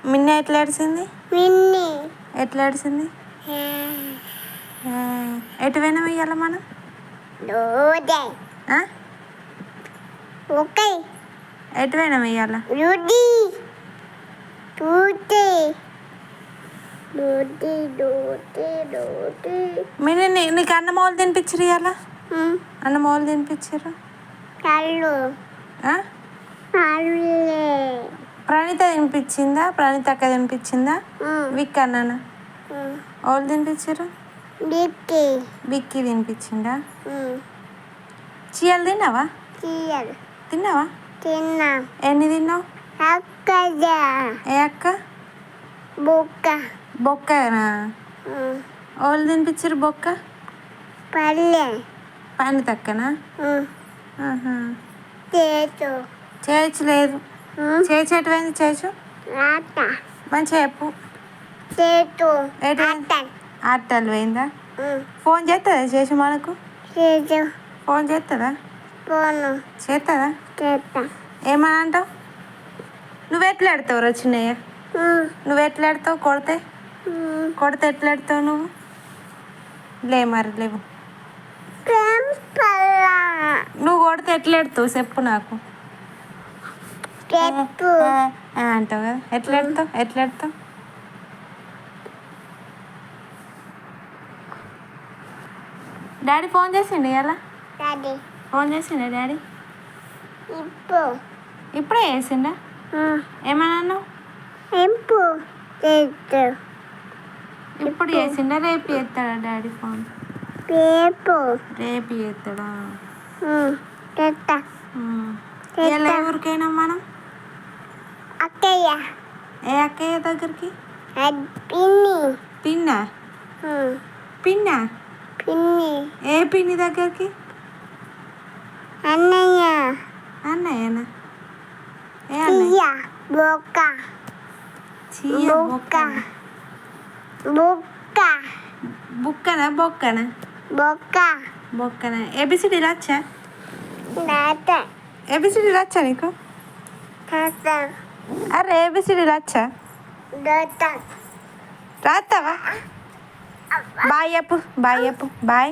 మిన్న ఎట్లా ఏడిసింది? మిన్ని ఎట్లా ఏడిసింది? ఎటు పోయినాం ఇయ్యాల మనం? ఓకే ఎటు పోయినాం ఇయ్యాల? మిన్ని నీకు అన్నమోలు తినిపించరు ఇయ్యాల? అన్నమోలు తినిపించారు. ప్రణీత తినిపించిందా? ప్రణీత అక్క తినిపించిందా? విక్ అన్నానా? వాళ్ళు తినిపించారు. బిక్కి తినిపించిందా? చీయలు తిన్నావా? తిన్నావా? ఎన్ని తిన్నావు? ఏ అక్క? బొక్కనా? వాళ్ళు తినిపించారు బొక్క? పని తక్కనా? చేయొచ్చు లేదు. చేయొచ్చు ఎటువైంది చేయొచ్చు? మంచిగా చెప్పు. అట్టలు పోయిందా? ఫోన్ చేస్తుందా చేసి మనకు? ఫోన్ చేస్తుందా? చేస్తుందా? ఏమని అంటావు? నువ్వు ఎట్లా ఆడతావు రచనయ్య? నువ్వు ఎట్లా ఆడతావు? కొడితే ఎట్లా ఆడతావు నువ్వు? లే మరి లేవు. నువ్వు కొడితే ఎట్లా ఆడతావు చెప్పు నాకు. అంటావు కదా. ఎట్లా ఆడతావు? డాడీ ఫోన్ చేసిండు ఇలా? ఫోన్ చేసిండా డాడీ? ఇప్పుడే చేసిండా? ఏమన్నా? ఇప్పుడు చేసిండా? రేపు చేస్తాడా డాడీ ఫోన్? రేపు చేస్తాడా? ఎలా ఊరికైనా మనం? ఏ అక్కయ్య దగ్గరికి? పిన్నా? ఏ పిన్ని దగ్గరికి? అన్నయ్యనా? ఏ అన్నయ్య? బుక్కనా బొక్కనా? ఏబిసిడి రాచ్చా? ఏబిసిడి రాచ్చా నీకు? అరే ఏబిసిడి రాచ్చా? రాస్తావా? బాయ్ చెప్పు. బాయ్.